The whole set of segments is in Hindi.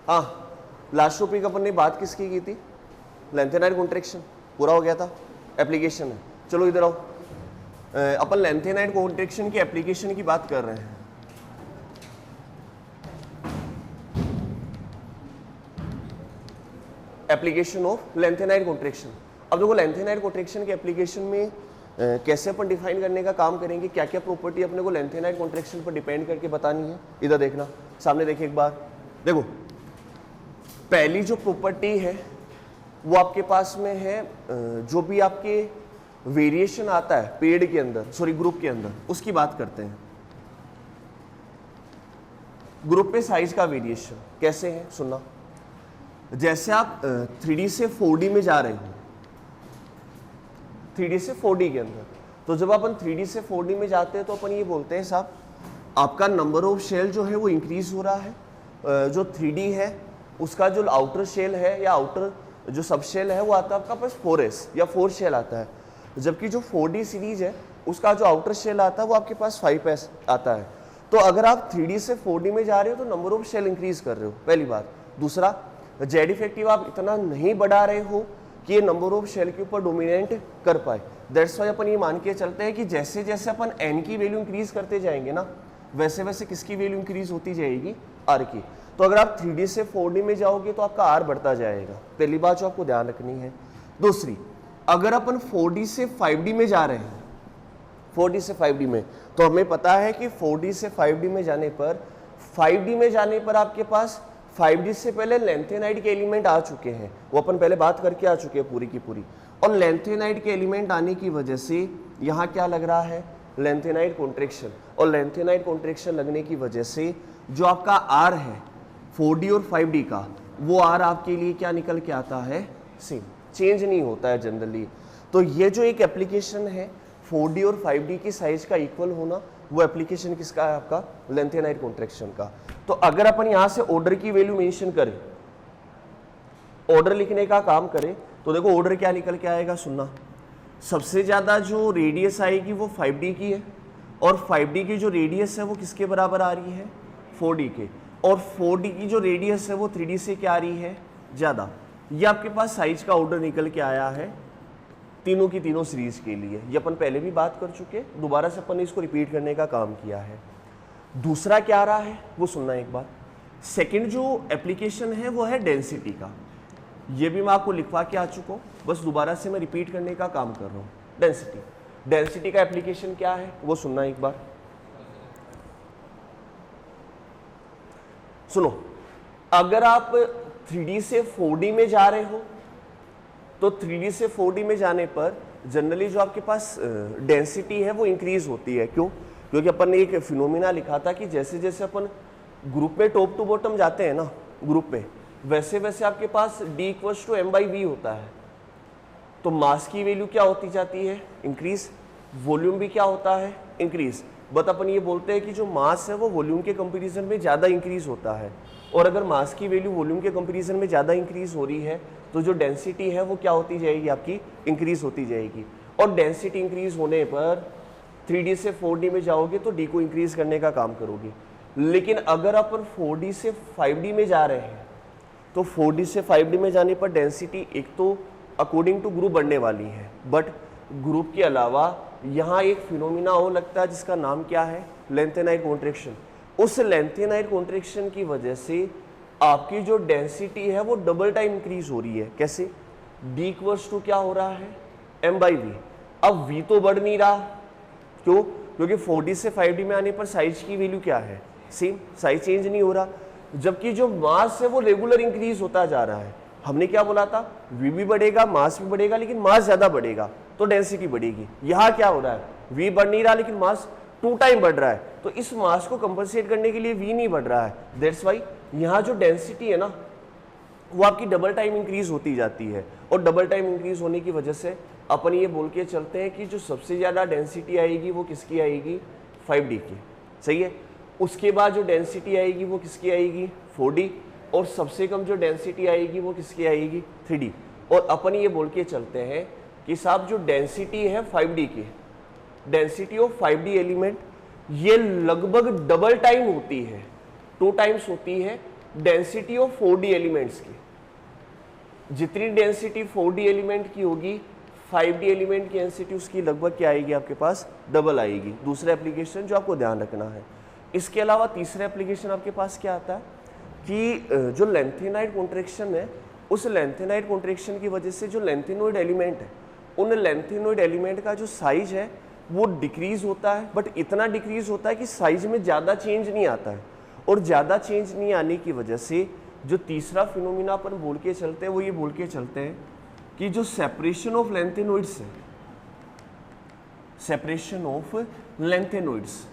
हाँ, लास्ट टॉपिक अपन ने बात किसकी की थी? लेंथेनाइड कॉन्ट्रैक्शन पूरा हो गया था, एप्लीकेशन है। चलो इधर आओ, अपन लेंथेनाइड कॉन्ट्रैक्शन की एप्लीकेशन की बात कर रहे हैं। Application of lanthanide contraction. अब देखो लेंथेनाइड कॉन्ट्रैक्शन के एप्लीकेशन में कैसे अपन डिफाइन करने का काम करेंगे, क्या क्या प्रॉपर्टी अपने को लेंथेनाइड कॉन्ट्रैक्शन पर डिपेंड करके बतानी है। इधर देखना, सामने देखिए एक बार, देखो पहली जो प्रॉपर्टी है वो आपके पास में है, जो भी आपके वेरिएशन आता है पेड़ के अंदर, सॉरी ग्रुप के अंदर, उसकी बात करते हैं। ग्रुप पे साइज का वेरिएशन कैसे है सुनना। जैसे आप 3D से 4D में जा रहे हो, 3D से 4D के अंदर, तो जब अपन 3D से 4D में जाते हैं तो अपन ये बोलते हैं साहब आपका नंबर ऑफ शेल जो है वो इंक्रीज हो रहा है। जो 3D है उसका जो आउटर शेल है या आउटर जो सब शेल है वो आता है आपका पास 4S या 4 शेल आता है, जबकि जो 4D सीरीज है उसका जो आउटर शेल आता है वो आपके पास 5S आता है। तो अगर आप 3D से 4D में जा रहे हो तो नंबर ऑफ शेल इंक्रीज कर रहे हो, पहली बात। दूसरा, जेड इफेक्टिव आप इतना नहीं बढ़ा रहे हो कि ये नंबर ऑफ शेल के ऊपर डोमिनेट कर पाए। दैट्स वाई अपन ये मान के चलते हैं कि जैसे जैसे अपन एन की वैल्यू इंक्रीज करते जाएंगे ना, वैसे वैसे किसकी वैल्यू इंक्रीज होती जाएगी, आर की। तो अगर आप 3D से 4D में जाओगे तो आपका आर बढ़ता जाएगा, पहली बात जो आपको ध्यान रखनी है। दूसरी, अगर अपन 4D से 5D में जा रहे हैं, 4D से 5D में, तो हमें पता है कि 4D से 5D में जाने पर, 5D में जाने पर आपके पास 5D से पहले लेंथेनाइड के एलिमेंट आ चुके हैं, वो अपन पहले बात करके आ चुके हैं पूरी की पूरी। और लेंथेनाइड के एलिमेंट आने की वजह से यहाँ क्या लग रहा है, लेंथेनाइड कॉन्ट्रैक्शन। और लेंथेनाइड कॉन्ट्रैक्शन लगने की वजह से जो आपका आर है 4D और 5D का, वो आर आपके लिए क्या निकल के आता है, सेम, चेंज नहीं होता है जनरली। तो ये जो एक एप्लीकेशन है 4D और 5D की साइज का इक्वल होना, वो एप्लीकेशन किसका है, आपका लेंथेनाइड कॉन्ट्रैक्शन का। तो अगर अपन यहां से ऑर्डर की वैल्यू मेंशन करें, ऑर्डर लिखने का काम करें, तो देखो ऑर्डर क्या निकल के आएगा सुनना। सबसे ज्यादा जो रेडियस आएगी वो 5D की है, और 5D की जो रेडियस है वो किसके बराबर आ रही है, 4D के। और 4D की जो रेडियस है वो 3D से क्या आ रही है, ज्यादा। ये आपके पास साइज का ऑर्डर निकल के आया है तीनों की तीनों सीरीज के लिए। ये अपन पहले भी बात कर चुके, दोबारा से अपन ने इसको रिपीट करने का काम किया है। दूसरा क्या आ रहा है वो सुनना एक बार। सेकंड जो एप्लीकेशन है वो है डेंसिटी का, ये भी मैं आपको लिखवा के आ चुका हूँ, बस दोबारा से मैं रिपीट करने का काम कर रहा हूँ। डेंसिटी, डेंसिटी का एप्लीकेशन क्या है वो सुनना एक बार। सुनो, अगर आप 3D से 4D में जा रहे हो तो 3D से 4D में जाने पर जनरली जो आपके पास डेंसिटी है वो इंक्रीज होती है। क्यों? क्योंकि अपन ने एक फिनोमिना लिखा था कि जैसे जैसे अपन ग्रुप में टॉप टू बॉटम जाते हैं ना ग्रुप में, वैसे वैसे आपके पास D = m/v होता है। तो मास की वैल्यू क्या होती जाती है, इंक्रीज। वॉल्यूम भी क्या होता है, इंक्रीज। बट अपन ये बोलते हैं कि जो मास है वो वॉल्यूम के कंपैरिजन में ज़्यादा इंक्रीज होता है, और अगर मास की वैल्यू वॉल्यूम के कंपैरिजन में ज़्यादा इंक्रीज हो रही है तो जो डेंसिटी है वो क्या होती जाएगी, आपकी इंक्रीज होती जाएगी। और डेंसिटी इंक्रीज होने पर 3D से 4D में जाओगे तो D को इंक्रीज करने का काम करोगे। लेकिन अगर अपन 4D से 5D में जा रहे हैं तो 4D से 5D में जाने पर डेंसिटी एक तो अकॉर्डिंग टू ग्रुप बढ़ने वाली है, बट ग्रुप के अलावा यहाँ एक फिनोमिना और लगता है जिसका नाम क्या है, लेंथेनाइड कॉन्ट्रैक्शन। उस लेंथेनाइड कॉन्ट्रैक्शन की वजह से आपकी जो डेंसिटी है वो डबल टाइम इंक्रीज हो रही है। कैसे? D = क्या हो रहा है, m/v। अब v तो बढ़ नहीं रहा, क्यों? क्योंकि 4D से 5D में आने पर साइज की वैल्यू क्या है, सेम, साइज चेंज नहीं हो रहा। जबकि जो मास है वो रेगुलर इंक्रीज होता जा रहा है। हमने क्या बोला था, v भी बढ़ेगा, मास भी बढ़ेगा, लेकिन मास ज्यादा बढ़ेगा तो डेंसिटी बढ़ेगी। यहाँ क्या हो रहा है, v बढ़ नहीं रहा लेकिन मास 2 टाइम बढ़ रहा है, तो इस मास को कंपनसेट करने के लिए v नहीं बढ़ रहा है। दैट्स वाई यहाँ जो डेंसिटी है ना वो आपकी डबल टाइम इंक्रीज होती जाती है। और डबल टाइम इंक्रीज होने की वजह से अपन ये बोल के चलते हैं कि जो सबसे ज़्यादा डेंसिटी आएगी वो किसकी आएगी, 5D की। सही है। उसके बाद जो डेंसिटी आएगी वो किसकी आएगी, 4D। और सबसे कम जो डेंसिटी आएगी वो किसकी आएगी, 3D। और अपन ये बोल के चलते हैं कि साहब जो डेंसिटी है 5D की, डेंसिटी ऑफ 5D एलिमेंट ये लगभग डबल टाइम होती है, 2 टाइम्स होती है डेंसिटी ऑफ 4D एलिमेंट्स की, जितनी डेंसिटी 4D एलिमेंट की होगी 5D एलिमेंट की डेंसिटी उसकी लगभग क्या आएगी आपके पास, डबल आएगी। दूसरा एप्लीकेशन जो आपको ध्यान रखना है। इसके अलावा तीसरा एप्लीकेशन आपके पास क्या आता है कि जो लेंथेनाइड कॉन्ट्रैक्शन है, उस लेंथेनाइड कॉन्ट्रैक्शन की वजह से जो लेंथेनोइड एलिमेंट है, उन लेंथेनोइड एलिमेंट का जो साइज है वो डिक्रीज होता है, बट इतना डिक्रीज होता है कि साइज में ज़्यादा चेंज नहीं आता है। और ज़्यादा चेंज नहीं आने की वजह से जो तीसरा फिनोमिना अपन बोल के चलते हैं वो ये बोल के चलते हैं कि जो सेपरेशन ऑफ लेंथेनोइड्स है, सेपरेशन ऑफ लेंथेनोइड्स,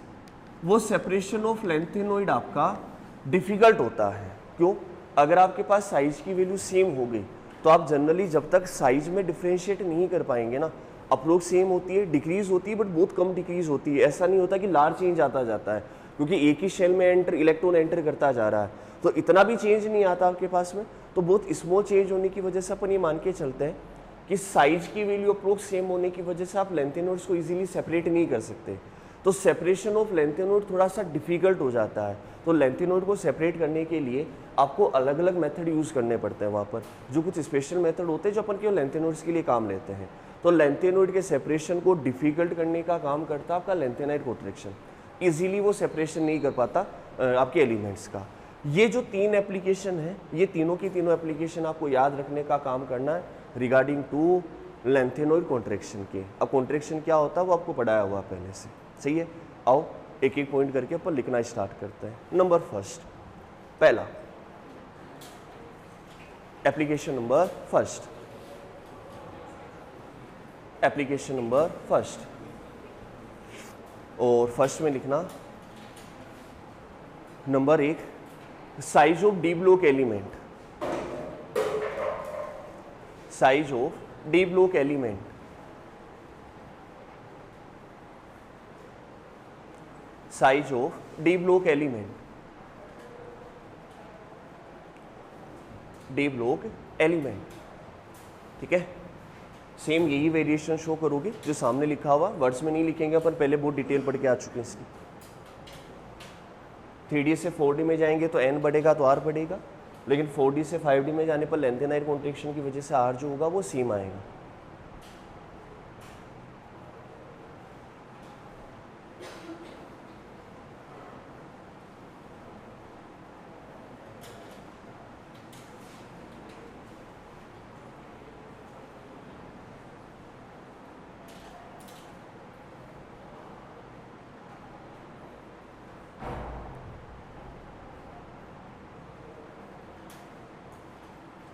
वो सेपरेशन ऑफ लेंथेनोइड आपका डिफिकल्ट होता है। क्यों? अगर आपके पास साइज की वैल्यू सेम हो गई तो आप जनरली जब तक साइज में डिफ्रेंशिएट नहीं कर पाएंगे ना, अप्रोक्स सेम होती है, डिक्रीज होती है, बट बहुत कम डिक्रीज होती है। ऐसा नहीं होता कि लार्ज चेंज आता जाता है, क्योंकि एक ही शेल में इलेक्ट्रॉन एंटर करता जा रहा है, तो इतना भी चेंज नहीं आता आपके पास में। तो बहुत स्मॉल चेंज होने की वजह से अपन ये मान के चलते हैं कि साइज की वैल्यू अप्रोक्स सेम होने की वजह से आप लेंथेनोइड्स को इजीली सेपरेट नहीं कर सकते। तो सेपरेशन ऑफ लेंथेनोइड थोड़ा सा डिफिकल्ट हो जाता है। तो लेंथेनोइड को सेपरेट करने के लिए आपको अलग अलग मेथड यूज़ करने पड़ते हैं वहाँ पर, जो कुछ स्पेशल मेथड होते हैं जो अपन केवल लेंथेनोइड्स के लिए काम लेते हैं। तो लेंथेनोइड के सेपरेशन को डिफिकल्ट करने का काम करता है आपका लेंथेनाइड कॉन्ट्रैक्शन। इजीली वो सेपरेशन नहीं कर पाता आपके एलिमेंट्स का। ये जो तीन एप्लीकेशन है, ये तीनों की तीनों एप्लीकेशन आपको याद रखने का काम करना है रिगार्डिंग टू लेंथेनोइड कॉन्ट्रैक्शन के। अब कॉन्ट्रैक्शन क्या होता है वो आपको पढ़ाया हुआ पहले से, सही है। आओ एक एक पॉइंट करके अपन लिखना स्टार्ट करते हैं। नंबर फर्स्ट, पहला application number first, application number first, और फर्स्ट में लिखना नंबर एक, size of D block element, size of D block element, size of D block element, D block element, ठीक है। सेम यही वेरिएशन शो करोगे जो सामने लिखा हुआ, वर्ड्स में नहीं लिखेंगे अपन, पहले बहुत डिटेल पढ़ के आ चुके हैं इसकी। 3D से 4D में जाएंगे तो n बढ़ेगा तो r बढ़ेगा, लेकिन 4D से 5D में जाने पर लेंथेनाइड कॉन्ट्रैक्शन की वजह से r जो होगा वो सेम आएगा।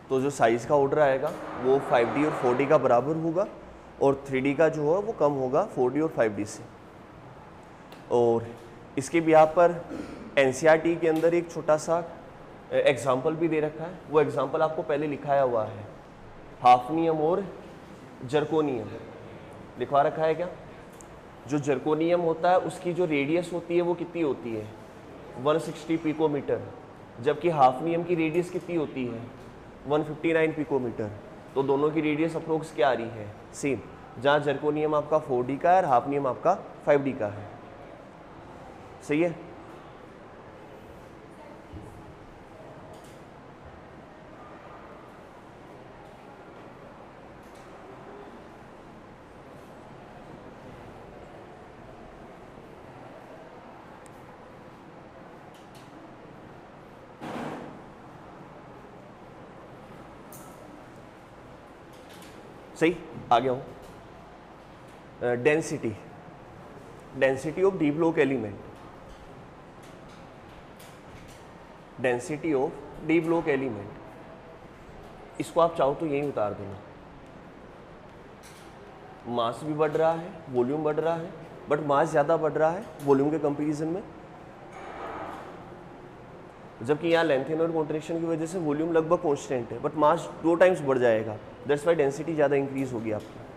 तो जो साइज़ का ऑर्डर आएगा वो 5D और 4D का बराबर होगा, और 3D का जो है वो कम होगा 4D और 5D से। और इसके भी यहाँ पर NCERT के अंदर एक छोटा सा एग्जाम्पल भी दे रखा है, वो एग्जाम्पल आपको पहले लिखाया हुआ है, हाफनियम और जर्कोनियम लिखवा रखा है क्या। जो जर्कोनियम होता है उसकी जो रेडियस होती है वो कितनी होती है, 160 पिकोमीटर, जबकि हाफनियम की रेडियस कितनी होती है, 159 पिकोमीटर। तो दोनों की रेडियस अप्रोक्स क्या आ रही है, सेम। जहाँ जर्कोनियम आपका 4D का है और हाफनियम आपका 5D का है, सही है। सही, आ गया हूँ। Density, density of D block element, density of D block element, इसको आप चाहो तो यही उतार देना। मास भी बढ़ रहा है, वॉल्यूम बढ़ रहा है, बट मास ज़्यादा बढ़ रहा है वॉल्यूम के कंपैरिजन में, जबकि यहाँ लेंथेनोइड कॉन्ट्रैक्शन की वजह से वॉल्यूम लगभग कांस्टेंट है, बट मास 2 टाइम्स बढ़ जाएगा। दैट्स वाई डेंसिटी ज़्यादा इंक्रीज होगी आपकी।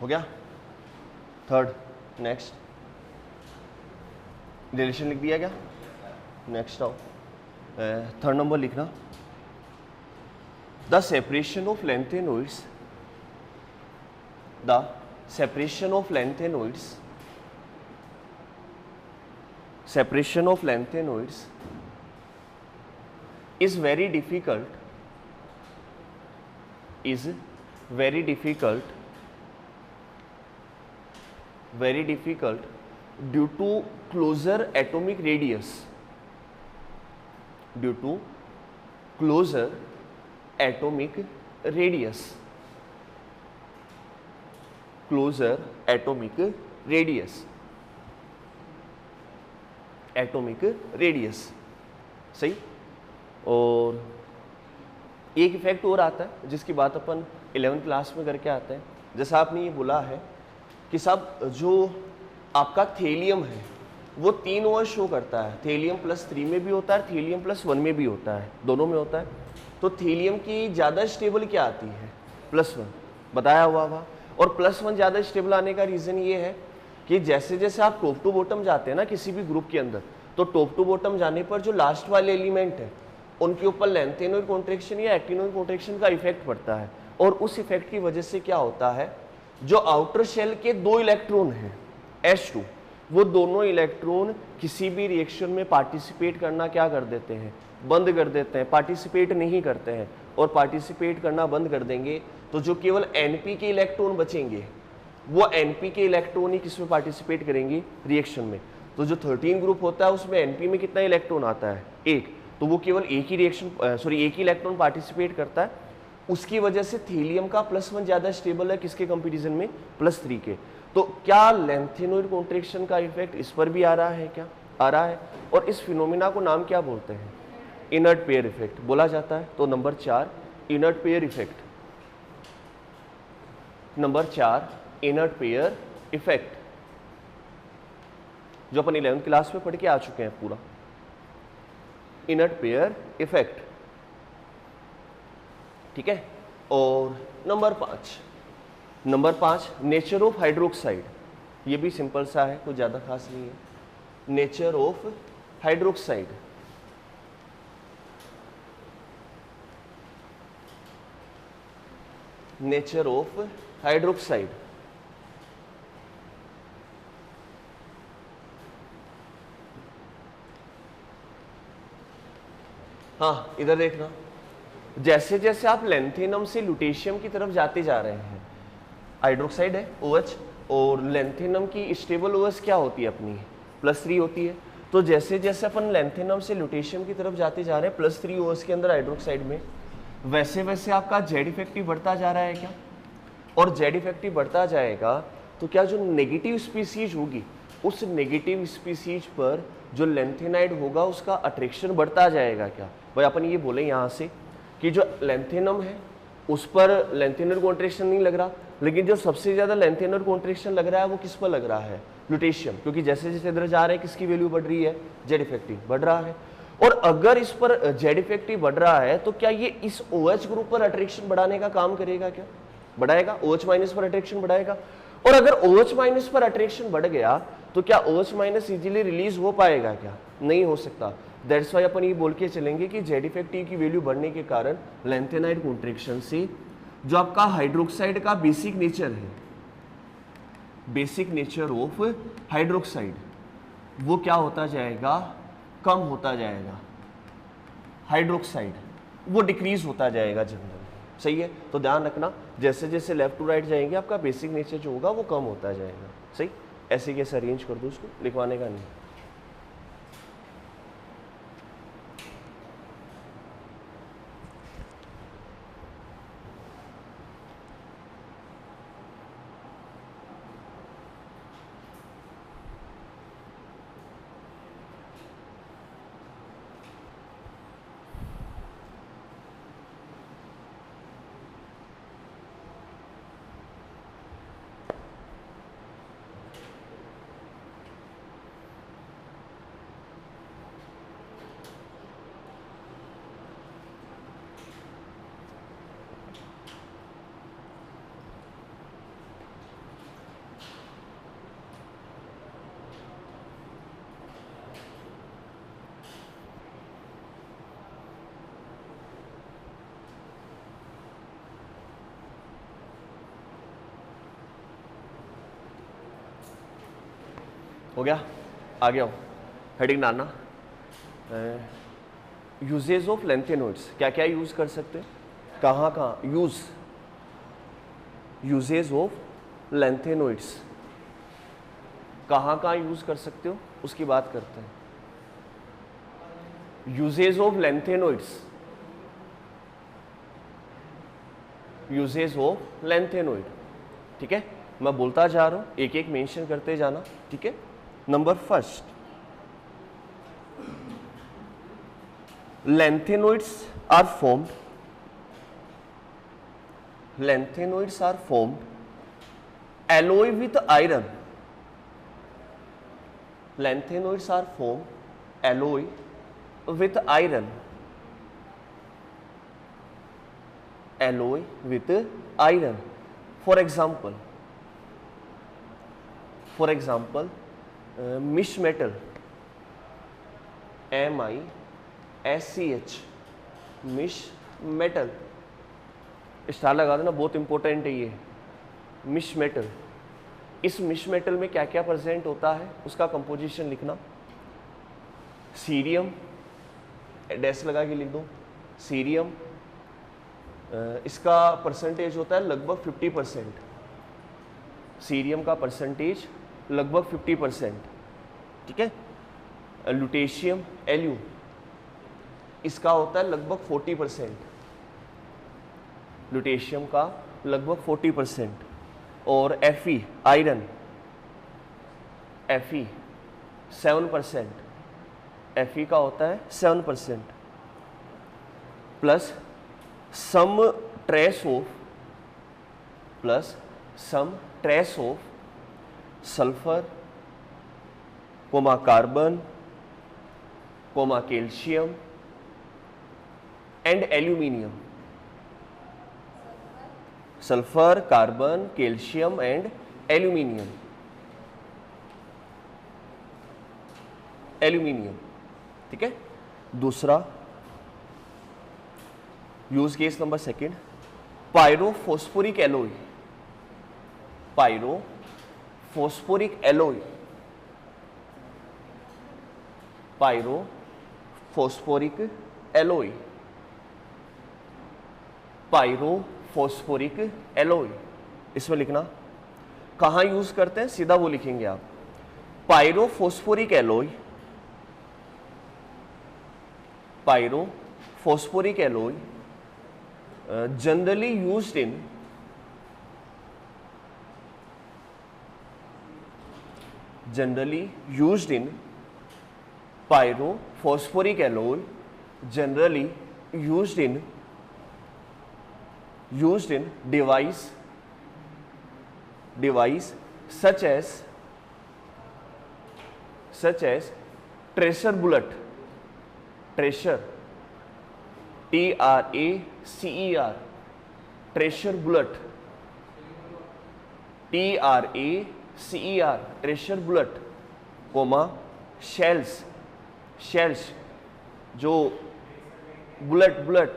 हो गया। थर्ड, नेक्स्ट, रिलेशन लिख दिया क्या? नेक्स्ट आओ, थर्ड नंबर लिखना, the separation of lanthanoids, the separation of lanthanoids, separation of lanthanoids is very difficult, is very difficult, very difficult due to closer atomic radius, due to closer atomic radius, closer atomic radius, atomic radius, सही। और एक इफेक्ट और आता है जिसकी बात अपन 11th क्लास में करके आते हैं। जैसा आपने ये बोला है कि साहब जो आपका थेलियम है वो 3 ओवर शो करता है, थेलियम +3 में भी होता है, थेलियम +1 में भी होता है, दोनों में होता है। तो थेलियम की ज़्यादा स्टेबल क्या आती है? +1, बताया हुआ था। और +1 ज़्यादा स्टेबल आने का रीज़न ये है कि जैसे जैसे आप टॉप टू बॉटम जाते हैं ना किसी भी ग्रुप के अंदर, तो टॉप टू बॉटम जाने पर जो लास्ट वाले एलिमेंट है उनके ऊपर लेंथेनोइड कॉन्ट्रैक्शन या एक्टिनोइड कॉन्ट्रैक्शन का इफेक्ट पड़ता है। और उस इफेक्ट की वजह से क्या होता है, जो आउटर शेल के 2 इलेक्ट्रॉन हैं H2, वो दोनों इलेक्ट्रॉन किसी भी रिएक्शन में पार्टिसिपेट करना क्या कर देते हैं? बंद कर देते हैं, पार्टिसिपेट नहीं करते हैं। और पार्टिसिपेट करना बंद कर देंगे तो जो केवल Np के इलेक्ट्रॉन बचेंगे वो Np के इलेक्ट्रॉन ही किसमें पार्टिसिपेट करेंगे? रिएक्शन में। तो जो 13 ग्रुप होता है उसमें Np में कितना इलेक्ट्रॉन आता है? 1। तो वो केवल एक ही एक ही इलेक्ट्रॉन पार्टिसिपेट करता है। उसकी वजह से थीलियम का +1 ज़्यादा स्टेबल है किसके कंपेरिजन में? +3 के। तो क्या लेंथेनोइड कॉन्ट्रैक्शन का इफेक्ट इस पर भी आ रहा है क्या? आ रहा है। और इस फिनोमिना को नाम क्या बोलते हैं? इनर्ट पेयर इफेक्ट बोला जाता है। तो number 4 inert pair effect, number 4 inert pair effect, जो अपन 11th क्लास में पढ़ के आ चुके हैं पूरा। इनर्ट पेयर इफेक्ट, ठीक है। और नंबर 5 नेचर ऑफ हाइड्रोक्साइड, ये भी सिंपल सा है, कुछ ज्यादा खास नहीं है। Nature of hydroxide, nature of hydroxide, हाँ इधर देखना, जैसे जैसे आप लेंथेनम से लुटेशियम की तरफ जाते जा रहे हैं, हाइड्रोक्साइड है OH, और लेंथेनम की स्टेबल OH क्या होती है अपनी? +3 होती है। तो जैसे जैसे अपन लेंथेनम से लुटेशियम की तरफ जाते जा रहे हैं +3 OH के अंदर हाइड्रोक्साइड में, वैसे वैसे आपका जेड इफेक्टिव बढ़ता जा रहा है क्या? और जेड इफेक्टिव बढ़ता जाएगा तो क्या जो नेगेटिव स्पीसीज होगी उस नेगेटिव स्पीसीज पर जो लेंथेनाइड होगा उसका अट्रैक्शन बढ़ता जाएगा क्या? भाई अपन ये बोले यहाँ से कि जो लेंथेनम है उस पर लेंथेनोइड कॉन्ट्रैक्शन नहीं लग रहा, लेकिन जो सबसे ज्यादा लेंथेनोइड कॉन्ट्रैक्शन लग रहा है वो किस पर लग रहा है? लुटेशियम, क्योंकि जैसे जैसे इधर जा रहे हैं किसकी वैल्यू बढ़ रही है? जेड इफेक्टिव बढ़ रहा है। और अगर इस पर जेड इफेक्टिव बढ़ रहा है तो क्या ये इस OH ग्रुप पर अट्रैक्शन बढ़ाने का काम करेगा क्या? बढ़ाएगा, OH- पर अट्रैक्शन बढ़ाएगा। और अगर OH- पर अट्रैक्शन बढ़ गया तो क्या OH- इजीली रिलीज हो पाएगा क्या? नहीं हो सकता। दैट्स वाई अपन ये बोल के चलेंगे कि जेड इफेक्टिव की वैल्यू बढ़ने के कारण लेंथेनाइड कॉन्ट्रैक्शन से जो आपका हाइड्रोक्साइड का बेसिक नेचर है, बेसिक नेचर ऑफ हाइड्रोक्साइड, वो क्या होता जाएगा? कम होता जाएगा। हाइड्रोक्साइड वो डिक्रीज होता जाएगा जनरल, सही है। तो ध्यान रखना, जैसे जैसे लेफ्ट टू राइट जाएंगे आपका बेसिक नेचर जो होगा वो कम होता जाएगा, सही। ऐसे कैसे अरेंज कर दो उसको, लिखवाने का नहीं। हो गया, आगे आओ, हेडिंग डालना। यूजेज ऑफ लैंथेनोइड्स, क्या क्या यूज कर सकते हैं, कहाँ कहाँ यूजेज ऑफ लैंथेनोइड्स, कहाँ कहाँ यूज कर सकते हो उसकी बात करते हैं। Uses of lanthanoids, uses of lanthanoid, ठीक है, मैं बोलता जा रहा हूं, एक एक मेंशन करते जाना, ठीक है। Number first, lengthenoids are formed alloy with iron. Lengthenoids are formed alloy with iron. Alloy with iron. For example, mish metal, MISCH, misch metal, star लगा देना, बहुत इंपॉर्टेंट है ये मिश मेटल। इस मिश मेटल में क्या क्या प्रेजेंट होता है उसका कंपोजिशन लिखना। सीरियम, डैश लगा के लिख दो, सीरियम, इसका परसेंटेज होता है लगभग 50%, सीरियम का परसेंटेज लगभग 50%, ठीक है। लुटेशियम, एल्यू, इसका होता है लगभग 40%, लुटेशियम का लगभग 40%। और Fe, आयरन, Fe 7%, Fe का होता है 7%, plus some trace of sulphur, comma carbon, comma calcium and aluminium. Sulphur, carbon, calcium and aluminium, ठीक है। दूसरा use case number second, pyrophosphoric alloy, pyrophosphoric alloy, pyrophosphoric alloy, pyrophosphoric alloy, इसमें लिखना कहाँ यूज करते हैं, सीधा वो लिखेंगे आप। Pyrophosphoric alloy, pyrophosphoric alloy generally used in pyrophosphoric alloy generally used in device such as tracer bullet, tracer, TRACER, tracer bullet, TRACER, tracer bullet, comma shells, जो bullet,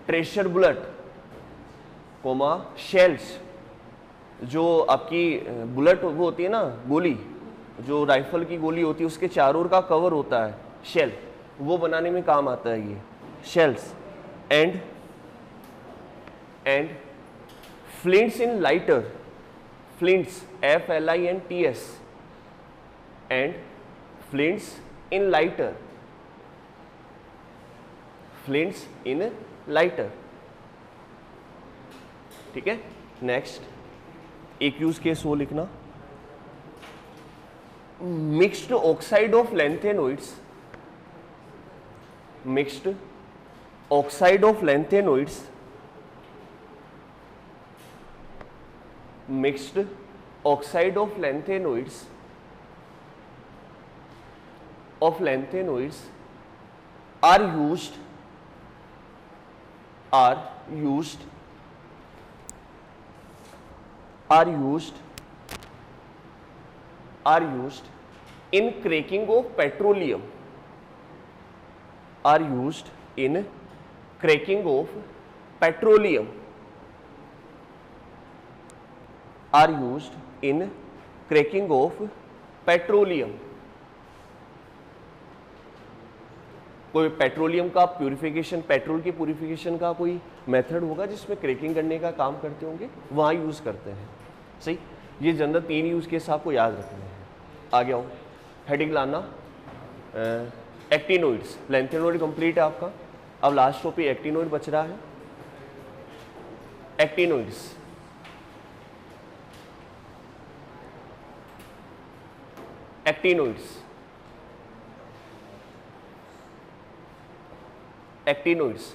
tracer bullet, comma shells, जो आपकी बुलेट वो होती है ना, गोली, जो राइफल की गोली होती है उसके चारों ओर का कवर होता है शेल, वो बनाने में काम आता है ये shells. And flints in lighter, flints, FLINTS, and flints in lighter, flints in lighter, ठीक है। नेक्स्ट एक यूज केस वो लिखना, mixed oxide of lanthanoids, mixed oxide of lanthanoids, mixed oxide of lanthanoids are used in cracking of petroleum, are used in cracking of petroleum, are used in cracking of petroleum, कोई पेट्रोलियम का प्यूरिफिकेशन, पेट्रोल की प्यूरिफिकेशन का कोई मेथड होगा जिसमें क्रैकिंग करने का काम करते होंगे, वहाँ यूज़ करते हैं। सही, ये जनरल 3 यूज़ केस आपको याद रखने हैं। आगे आओ, हेडिंग लाना, एक्टिनोइड्स, लेंथेनोइड कंप्लीट है आपका। अब लास्ट टॉपिक एक्टिनोइड बच रहा है। एक्टिनोइड्स, एक्टिनोइड्स, एक्टिनोइड्स,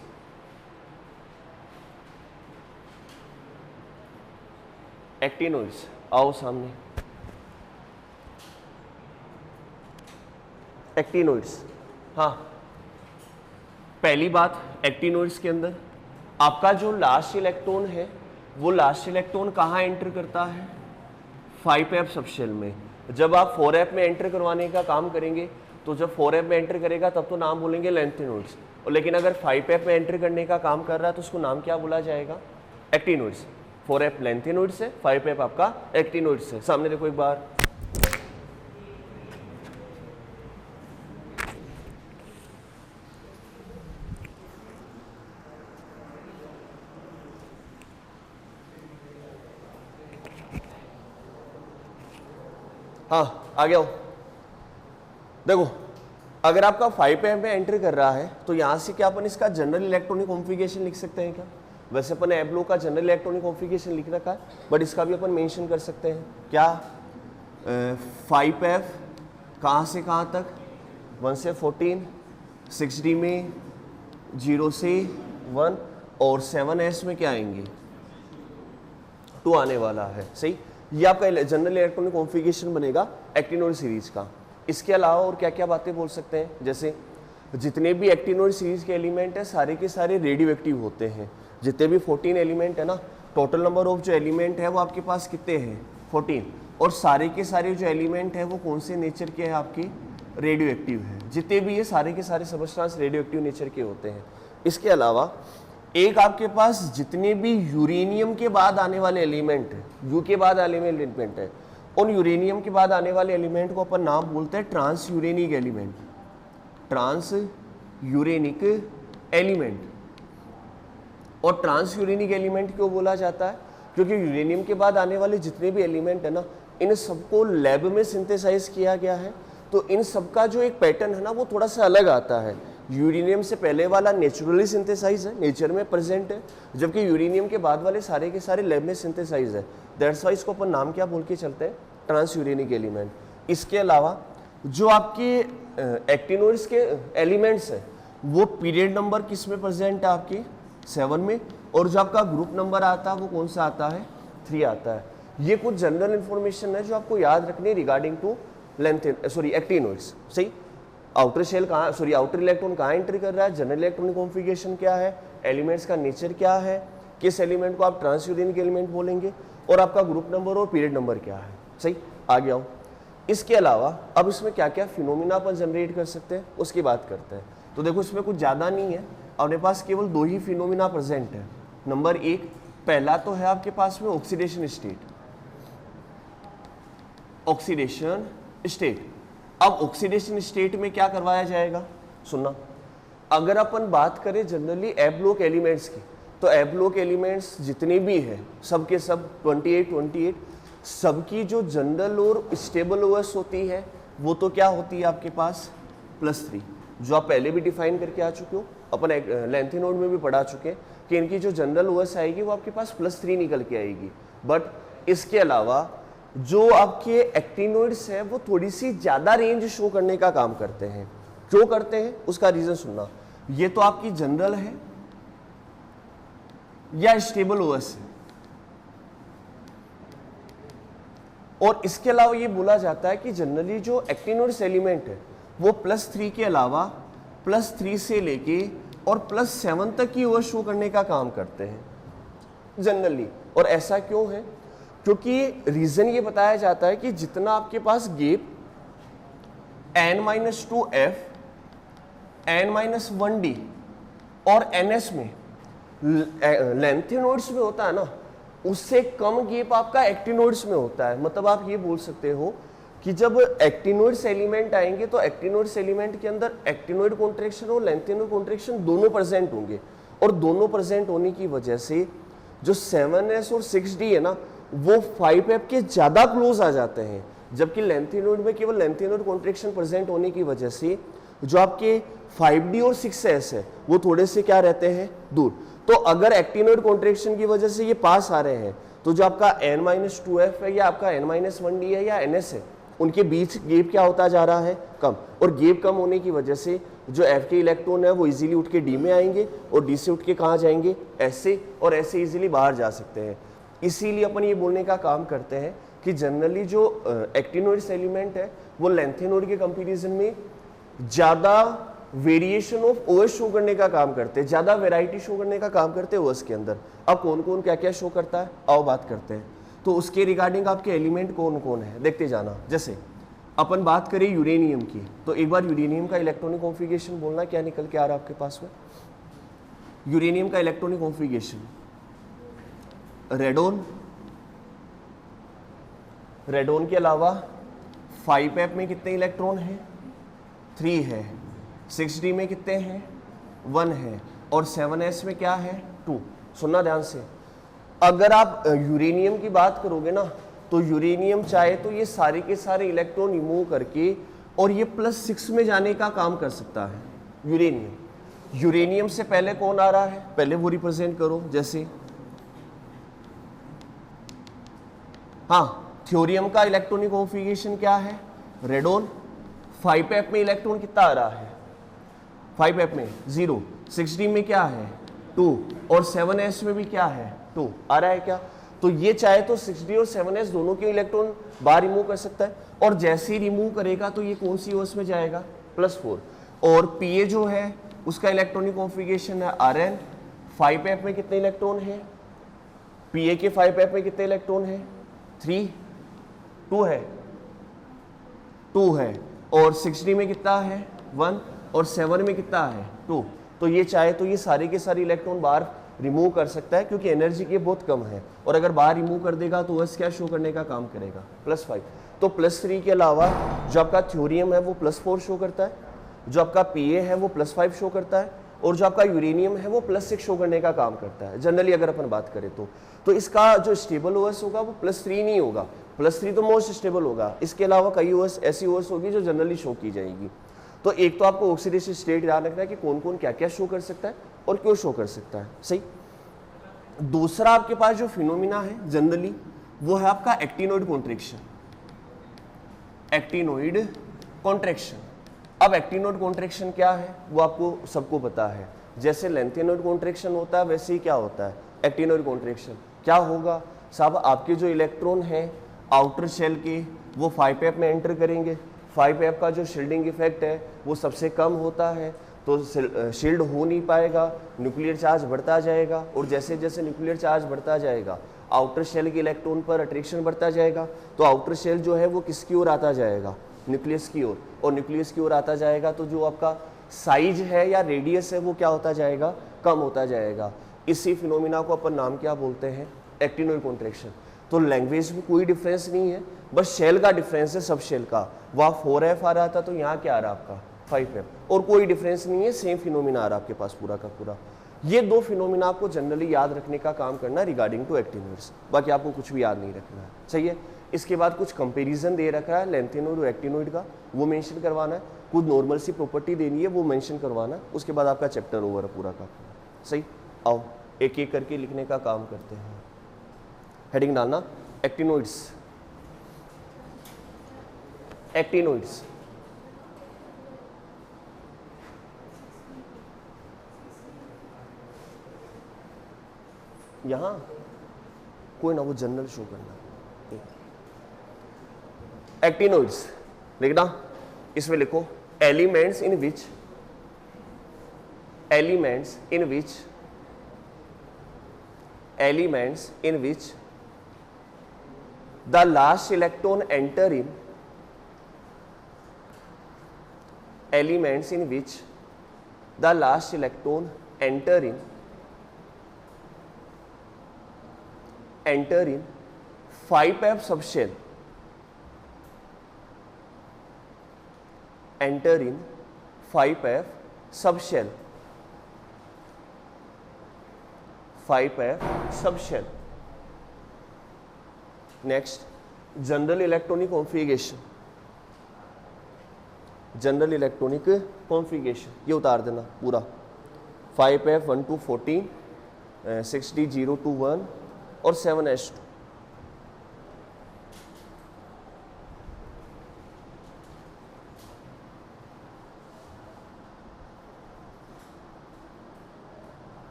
एक्टिनोइड्स, आओ सामने। एक्टिनोइड्स, हाँ, पहली बात, एक्टिनोइड्स के अंदर आपका जो लास्ट इलेक्ट्रॉन है वो लास्ट इलेक्ट्रॉन कहाँ एंटर करता है? 5f सबशेल में। जब आप 4f में एंटर करवाने का काम करेंगे तो जब 4f में एंटर करेगा तब तो नाम बोलेंगे लेंथेनोइड्स, और लेकिन अगर 5f में एंटर करने का काम कर रहा है तो उसको नाम क्या बोला जाएगा? एक्टिनोइड्स। 4f लेंथेनोइड्स है, 5f आपका एक्टिनोइड्स है। सामने देखो एक बार, हाँ आ गया हो। देखो अगर आपका 5f में एंटर कर रहा है तो यहाँ से क्या अपन इसका जनरल इलेक्ट्रॉनिक कॉन्फ़िगरेशन लिख सकते हैं क्या? वैसे अपन एब्लो का जनरल इलेक्ट्रॉनिक कॉन्फ़िगरेशन लिख रखा है, बट इसका भी अपन मेंशन कर सकते हैं क्या? 5f कहाँ से कहाँ तक? 1 से 14, 6d में 0 से 1, और 7s में क्या आएंगे? 2 आने वाला है। सही, ये आपका जनरल इलेक्ट्रॉनिक कॉन्फ़िगरेशन बनेगा एक्टिनोइड सीरीज का। इसके अलावा और क्या क्या बातें बोल सकते हैं? जैसे जितने भी एक्टिनोइड सीरीज के एलिमेंट हैं सारे के सारे रेडियो एक्टिव होते हैं। जितने भी 14 एलिमेंट है ना, टोटल नंबर ऑफ जो एलिमेंट है वो आपके पास कितने हैं? 14, और सारे के सारे जो एलिमेंट है वो कौन से नेचर के हैं? आपके रेडियो एक्टिव है। जितने भी ये सारे के सारे सबस्टेंस रेडियो एक्टिव नेचर के होते हैं। इसके अलावा एक आपके पास जितने भी यूरेनियम के बाद आने वाले एलिमेंट है, यू के बाद आने वाले एलिमेंट है, उन यूरेनियम के बाद आने वाले एलिमेंट को अपन नाम बोलते हैं transuranic element. Transuranic element. और ट्रांस यूरेनिक एलिमेंट क्यों बोला जाता है? क्योंकि यूरेनियम के बाद आने वाले जितने भी एलिमेंट है ना, इन सबको लैब में सिंथेसाइज किया गया है, तो इन सबका जो एक पैटर्न है ना वो थोड़ा सा अलग आता है। यूरेनियम से पहले वाला नेचुरली सिंथेसाइज है, नेचर में प्रेजेंट है, जबकि यूरेनियम के बाद वाले सारे के सारे लैब में सिंथेसाइज है। दैट्स वाई इसको अपन नाम क्या बोल के चलते हैं? Transuranic element. इसके अलावा जो आपके एक्टिनोइड्स के एलिमेंट्स है वो पीरियड नंबर किस में प्रेजेंट है? आपकी 7 में, और जो आपका ग्रुप नंबर आता है वो कौन सा आता है? 3 आता है। ये कुछ जनरल इंफॉर्मेशन है जो आपको याद रखनी है रिगार्डिंग टू एक्टिनोइड्स। सही, आउटर शेल कहाँ, आउटर इलेक्ट्रॉन कहाँ एंटर कर रहा है, जनरल इलेक्ट्रॉनिक कॉन्फ़िगरेशन क्या है, एलिमेंट्स का नेचर क्या है, किस एलिमेंट को आप ट्रांस यूरेनिक एलिमेंट बोलेंगे, और आपका ग्रुप नंबर और पीरियड नंबर क्या है। सही, आ गया हूँ। इसके अलावा अब इसमें क्या क्या फिनोमिना अपन जनरेट कर सकते हैं उसकी बात करते हैं। तो देखो इसमें कुछ ज़्यादा नहीं है, अपने पास केवल 2 ही फिनोमिना प्रेजेंट है। नंबर 1, पहला तो है आपके पास में ऑक्सीडेशन स्टेट। Oxidation state. अब ऑक्सीडेशन स्टेट में क्या करवाया जाएगा? सुनना, अगर अपन बात करें जनरली एफ ब्लॉक एलिमेंट्स की, तो एफ ब्लॉक एलिमेंट्स जितने भी हैं सब के सब 28 सबकी जो जनरल और स्टेबल ओएस होती है वो तो क्या होती है आपके पास? +3, जो आप पहले भी डिफाइन करके आ चुके हो, अपन लेंथेनोइड में भी पढ़ा चुके हैं कि इनकी जो जनरल ओएस आएगी वो आपके पास +3 निकल के आएगी। बट इसके अलावा जो आपके एक्टिनोइड्स है वो थोड़ी सी ज़्यादा रेंज शो करने का काम करते हैं। क्यों करते हैं उसका रीज़न सुनना। ये तो आपकी जनरल है या स्टेबल ओएस है, और इसके अलावा ये बोला जाता है कि जनरली जो एक्टिनोइड्स एलिमेंट है वो +3 के अलावा +3 से लेके और +7 तक की ओएस शो करने का काम करते हैं जनरली। और ऐसा क्यों है? क्योंकि रीजन ये बताया जाता है कि जितना आपके पास गैप n-2f, n-1d और ns में लेंथेनोइड्स में होता है ना, उससे कम गैप आपका एक्टिनोइड्स में होता है। मतलब आप ये बोल सकते हो कि जब एक्टिनोइड्स एलिमेंट आएंगे तो एक्टिनोइड्स एलिमेंट के अंदर एक्टिनोइड कॉन्ट्रैक्शन और लेंथेनोइड कॉन्ट्रैक्शन दोनों प्रेजेंट होंगे, और दोनों प्रेजेंट होने की वजह से जो 7s और 6d है ना वो 5f के ज्यादा क्लोज आ जाते हैं, जबकि लेंथेनोइड में केवल लेंथेनोइड कॉन्ट्रैक्शन प्रेजेंट होने की वजह से जो आपके 5d और 6s है वो थोड़े से क्या रहते हैं, दूर। तो अगर एक्टिनोइड कॉन्ट्रैक्शन की वजह से ये पास आ रहे हैं तो जो आपका n-2f है या आपका n-1d है या ns है, उनके बीच गैप क्या होता जा रहा है, कम। और गैप कम होने की वजह से जो f के इलेक्ट्रॉन है वो इजीली उठ के d में आएंगे और d से उठ के कहाँ जाएंगे, s से, और s से इजीली बाहर जा सकते हैं। इसीलिए अपन ये बोलने का काम करते हैं कि जनरली जो एक्टिनोइड्स एलिमेंट है वो लेंथेनोइड के कंपैरिजन में ज्यादा वेरिएशन ऑफ OS शो करने का काम करते हैं, ज्यादा वैरायटी शो करने का काम करते हैं OS के अंदर। अब कौन कौन क्या क्या शो करता है आओ बात करते हैं। तो उसके रिगार्डिंग आपके एलिमेंट कौन कौन है देखते जाना। जैसे अपन बात करें यूरेनियम की, तो एक बार यूरेनियम का इलेक्ट्रॉनिक कॉन्फ़िगरेशन बोलना, क्या निकल के आ रहा है आपके पास में। यूरेनियम का इलेक्ट्रॉनिक कॉन्फ़िगरेशन, रेडोन, रेडोन के अलावा 5f में कितने इलेक्ट्रॉन हैं, 3 है, 6d में कितने हैं, 1 है, और 7s में क्या है, 2। सुनना ध्यान से, अगर आप यूरेनियम की बात करोगे ना तो यूरेनियम चाहे तो ये सारे के सारे इलेक्ट्रॉन रिमूव करके और ये +6 में जाने का काम कर सकता है। यूरेनियम, यूरेनियम से पहले कौन आ रहा है, पहले वो रिप्रेजेंट करो। जैसे हाँ, थ्योरियम का इलेक्ट्रॉनिक कॉन्फ़िगरेशन क्या है, रेडोन। 5f में इलेक्ट्रॉन कितना आ रहा है, 5f में 0, 6d में क्या है 2, और 7s में भी क्या है 2 आ रहा है क्या। तो ये चाहे तो 6d और 7s दोनों के इलेक्ट्रॉन बाहर रिमूव कर सकता है, और जैसे ही रिमूव करेगा तो ये कौन सी OS में जाएगा, +4। और Pa जो है उसका इलेक्ट्रॉनिक कॉन्फ़िगरेशन है Rn। 5f में कितने इलेक्ट्रॉन है, Pa के 5f में कितने इलेक्ट्रॉन है, 3, 2 है, 2 है, और 6d में कितना है 1, और 7 में कितना है 2। तो ये चाहे तो ये सारे के सारे इलेक्ट्रॉन बाहर रिमूव कर सकता है, क्योंकि एनर्जी की बहुत कम है, और अगर बाहर रिमूव कर देगा तो OS क्या शो करने का काम करेगा, +5। तो +3 के अलावा जो आपका थ्योरियम है वो +4 शो करता है, जो आपका Pa है वो +5 शो करता है, और जो आपका यूरेनियम है वो +6 शो करने का काम करता है जनरली अगर अपन बात करें तो इसका जो स्टेबल OS होगा वो +3 नहीं होगा, +3 तो मोस्ट स्टेबल होगा। इसके अलावा कई OS ऐसी OS होगी जो जनरली शो की जाएगी। तो एक तो आपको ऑक्सीडेशन स्टेट याद रखना है कि कौन कौन क्या क्या शो कर सकता है और क्यों शो कर सकता है, सही। दूसरा आपके पास जो फिनोमिना है जनरली वो है आपका एक्टिनोइड कॉन्ट्रैक्शन, एक्टिनोइड कॉन्ट्रैक्शन। अब एक्टिनोइड कॉन्ट्रैक्शन क्या है वो आपको सबको पता है, जैसे लेंथेनोइड कॉन्ट्रैक्शन होता है वैसे ही क्या होता है एक्टिनोइड कॉन्ट्रैक्शन। क्या होगा साहब, आपके जो इलेक्ट्रॉन है आउटर शेल के वो 5f में एंटर करेंगे, 5f का जो शील्डिंग इफेक्ट है वो सबसे कम होता है, तो शील्ड हो नहीं पाएगा, न्यूक्लियर चार्ज बढ़ता जाएगा, और जैसे जैसे न्यूक्लियर चार्ज बढ़ता जाएगा आउटर शेल के इलेक्ट्रॉन पर अट्रैक्शन बढ़ता जाएगा, तो आउटर शेल जो है वो किसकी ओर आता जाएगा, न्यूक्लियस की ओर, और न्यूक्लियस की ओर आता जाएगा तो जो आपका साइज है या रेडियस है वो क्या होता जाएगा, कम होता जाएगा। इसी फिनोमिना को अपन नाम क्या बोलते हैं, एक्टिनोइड कॉन्ट्रैक्शन। तो लैंग्वेज में कोई डिफरेंस नहीं है, बस शेल का डिफरेंस है, सब शेल का। वहाँ 4f आ रहा था तो यहाँ क्या आ रहा है आपका 5f, और कोई डिफरेंस नहीं है, सेम फिनोमिना आ रहा है आपके पास पूरा का पूरा। ये दो फिनोमिना आपको जनरली याद रखने का काम करना है रिगार्डिंग टू एक्टिनोइड्स, बाकी आपको कुछ भी याद नहीं रखना है, सही है। इसके बाद कुछ कंपैरिजन दे रखा है लेंथेनोइड और एक्टिनोइड का, वो मेंशन करवाना है, कुछ नॉर्मल सी प्रॉपर्टी देनी है वो मेंशन करवाना है, उसके बाद आपका चैप्टर ओवर है पूरा का, सही। आओ एक एक करके लिखने का काम करते हैं। हेडिंग डालना एक्टिनोइड्स, एक्टिनोइड्स। यहां कोई ना वो जनरल शो करना, एक्टिनोइड्स लिखना, इसमें लिखो elements in which, elements in which, elements in which the last electron enter in, elements in which the last electron enter in enter in 5F subshell, enter in 5F subshell, 5F subshell. Next, general electronic configuration, general electronic configuration ये उतार देना पूरा 5F 1 to 14, 6D 0 to 1 और 7S2.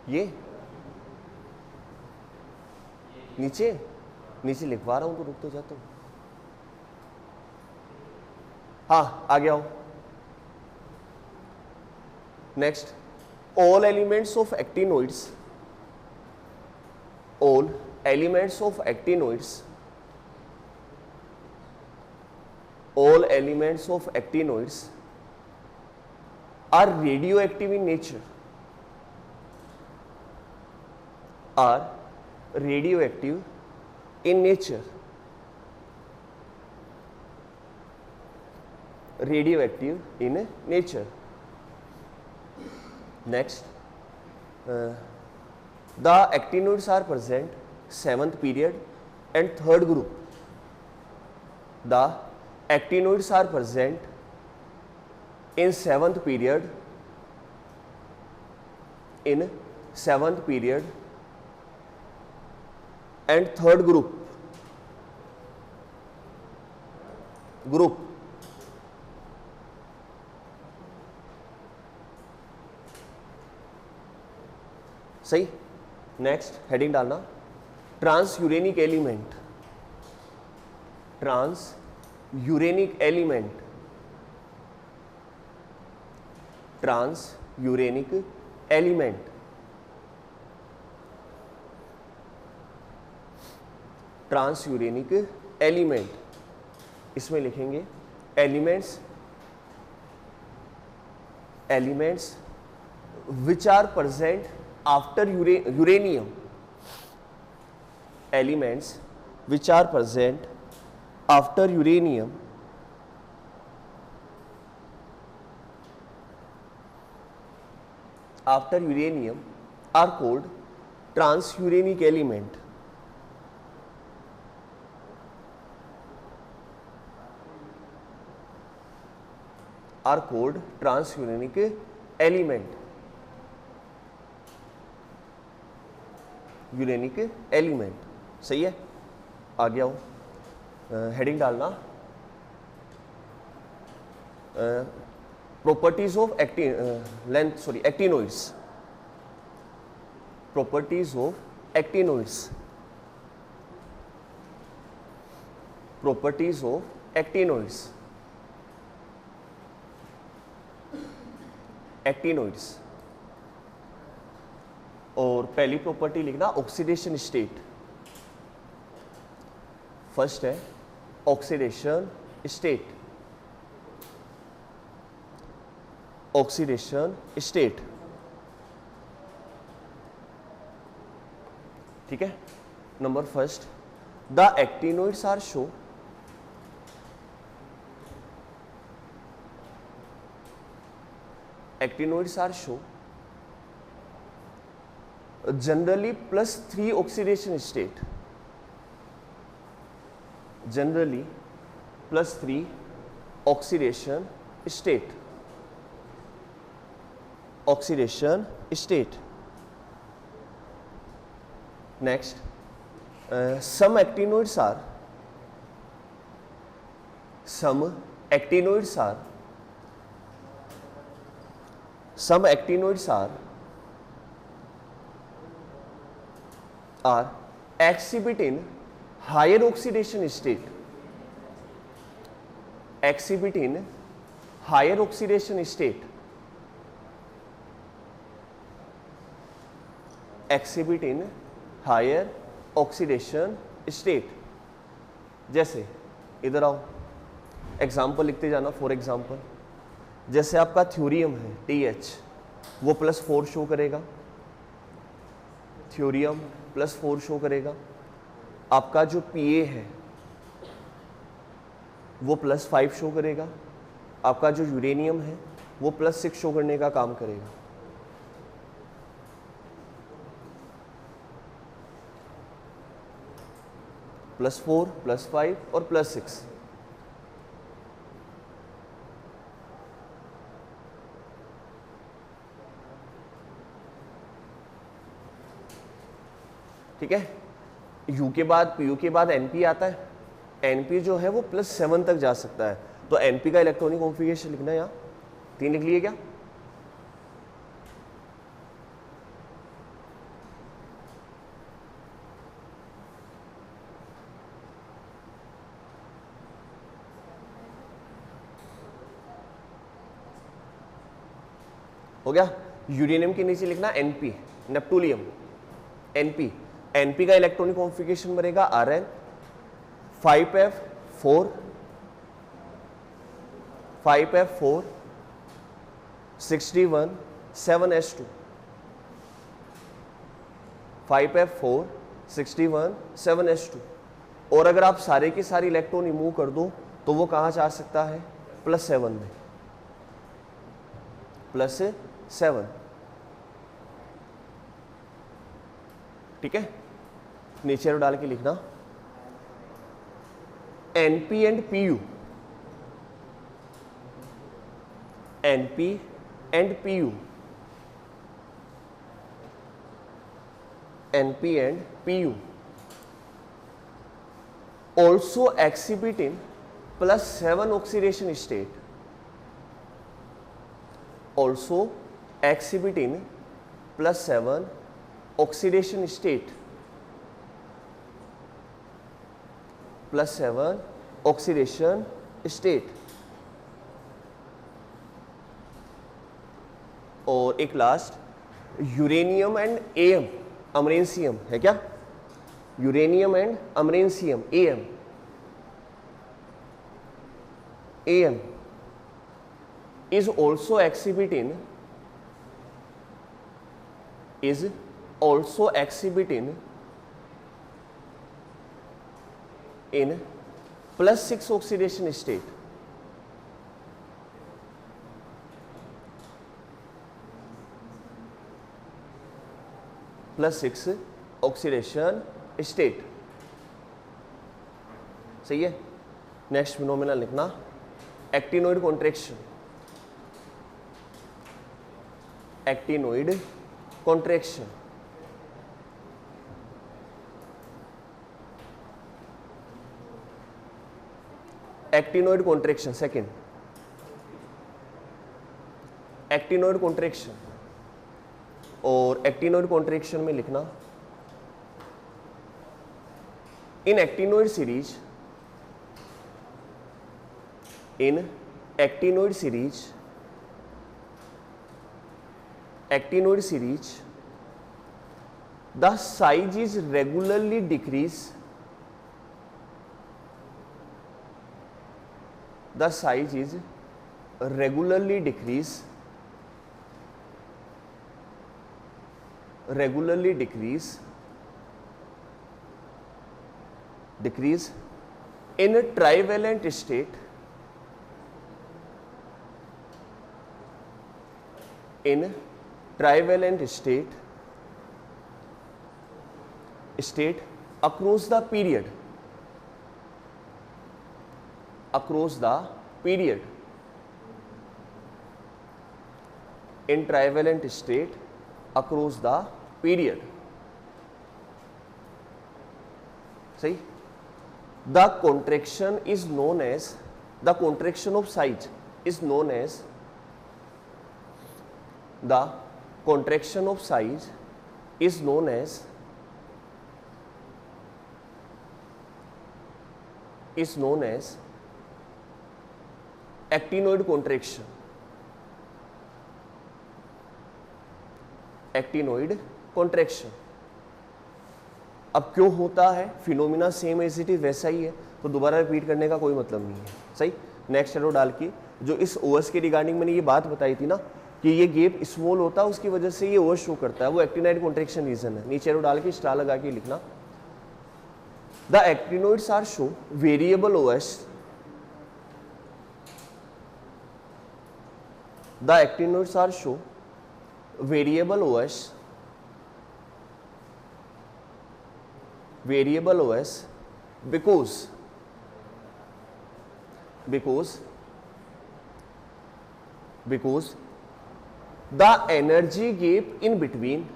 ये नीचे नीचे लिखवा रहा हूं तो रुक तो जाता हूं. हाँ आ गया हूं. Next, all elements of actinoids, all elements of actinoids, all elements of actinoids are radioactive in nature, are radioactive in nature, radioactive in nature. Next, the actinoids are present 7th period and 3rd group. The actinoids are present in 7th period, in 7th period and 3rd group. सही. नेक्स्ट हेडिंग डालना, transuranic element, transuranic element, transuranic element. Transuranic element, इसमें लिखेंगे elements, elements which are present after uranium, elements which are present after uranium are called transuranic element. Are called transuranic element. Uranic element. सही है. आ गया हूं. हेडिंग डालना, properties of actinoids, properties of actinoids, properties of actinoids, actinoids. और पहली प्रॉपर्टी लिखना ऑक्सीडेशन स्टेट. फर्स्ट है ऑक्सीडेशन स्टेट, ऑक्सीडेशन स्टेट. ठीक है. Number first, the actinoids are show, actinoids are show generally +3 oxidation state, generally +3 oxidation state, oxidation state. Next, some actinoids are, some actinoids are, some actinoids are exhibit in higher oxidation state, exhibit in higher oxidation state, exhibit in higher oxidation state. जैसे इधर आओ, एग्जाम्पल लिखते जाना। फॉर एग्जाम्पल जैसे आपका थ्योरियम है TH, वो +4 शो करेगा, थ्योरियम +4 शो करेगा। आपका जो Pa है वो +5 शो करेगा। आपका जो यूरेनियम है वो +6 शो करने का काम करेगा। +4, +5 और +6। ठीक है। U के बाद PU के बाद NP आता है। NP जो है वो +7 तक जा सकता है। तो NP का इलेक्ट्रॉनिक कॉन्फ़िगरेशन लिखना है यहाँ 3 लिख लिए क्या? हो गया। यूरेनियम के नीचे लिखना NP, नेप्टूलियम NP। NP का इलेक्ट्रॉनिक कॉन्फ़िगरेशन बनेगा Rn 5f4 61 7s2 5f4 61 7s2। और अगर आप सारे के सारे इलेक्ट्रॉन रिमूव कर दो तो वो कहाँ जा सकता है? +7 में, +7। ठीक है। नीचे डाल के लिखना NP and PU, NP and PU, NP and PU also exhibit in +7 oxidation state, also exhibit in +7 oxidation state, +7 oxidation state। और एक last uranium and AM, americium है क्या? Uranium and americium AM is also exhibit in +6 oxidation state, +6 oxidation state। सही है। नेक्स्ट फिनोमेना लिखना actinoid contraction, actinoid contraction. Actinoid contraction second, actinoid contraction. और एक्टिनोइड कॉन्ट्रैक्शन में लिखना in actinoid series, in actinoid series, actinoid series the size is regularly decrease, the size is regularly decrease in a trivalent state, in trivalent state across the period, in trivalent state across the period। सही। The contraction is known as, the contraction of size is known as, the contraction of size is known as actinoid contraction, actinoid contraction। अब क्यों होता है, phenomena same as it is वैसा ही है, तो दोबारा रिपीट करने का कोई मतलब नहीं है। सही, नेक्स्ट एरो डाल के जो इस ओएस के रिगार्डिंग मैंने ये बात बताई थी ना कि ये गैप स्मॉल होता है, उसकी वजह से ये ओएस शो करता है, वो एक्टिनाइड कॉन्ट्रैक्शन रीजन है। नीचे एरो डाल के स्टार लगा के लिखना, the actinoids are show variable OS, the actinoids are show variable OS because the energy gap in between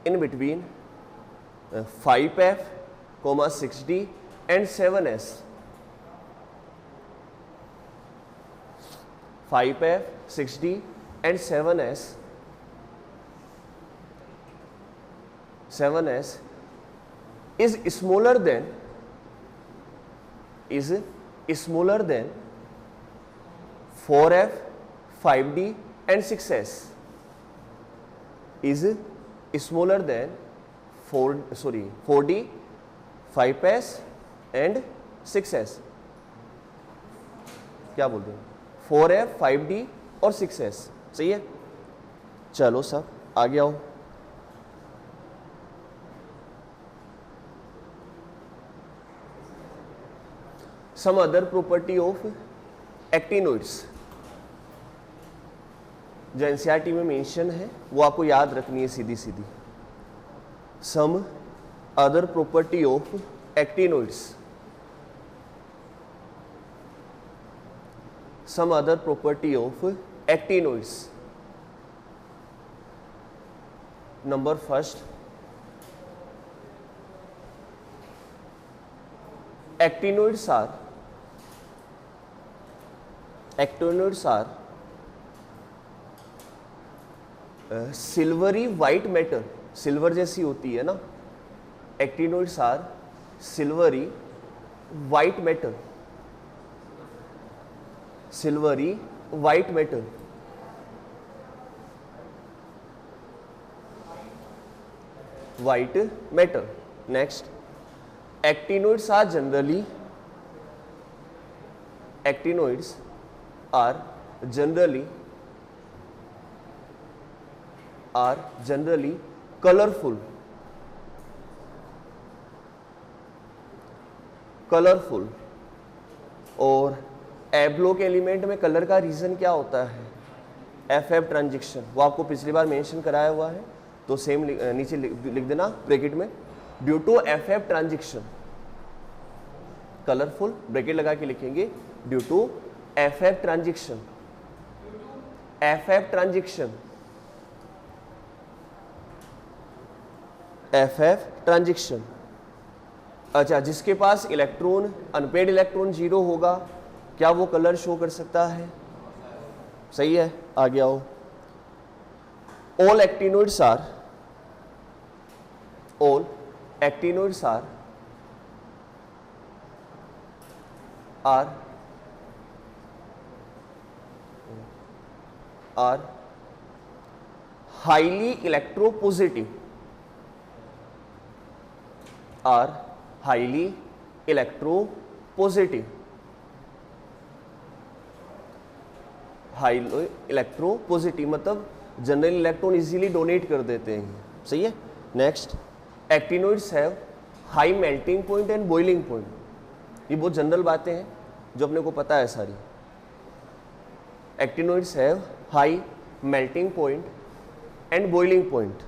in between 5F, 6D and 7S, 5F, 6D and 7S is smaller than 4F, 5D and 6S, is smaller than 4D, 5S and 6S। क्या बोलते हैं, 4F, 5D और 6S। सही है, चलो सब आगे आओ। Some other property of actinoids जो एनसीईआरटी में मेंशन है वो आपको याद रखनी है सीधी सीधी। Some other property of actinoids, some other property of actinoids, number first, actinoids are silvery white matter, silver जैसी होती है ना, actinoids are silvery white matter, Next, actinoids are generally colourful और एब्लोक एलिमेंट में कलर का रीजन क्या होता है, FF ट्रांजिशन, वो आपको पिछली बार मेंशन कराया हुआ है, तो सेम नीचे लिख देना ब्रैकेट में, due to FF transition colourful, bracket लगा के लिखेंगे due to FF transition, FF transition. अच्छा, जिसके पास इलेक्ट्रॉन अनपेड इलेक्ट्रॉन 0 होगा क्या वो कलर शो कर सकता है? सही है, आगे आओ। all actinoids are highly electropositive, मतलब जनरल इलेक्ट्रॉन इजीली डोनेट कर देते हैं। सही है। Next, actinoids have high melting point and boiling point. ये बहुत जनरल बातें हैं जो अपने को पता है सारी। Actinoids have high melting point and boiling point.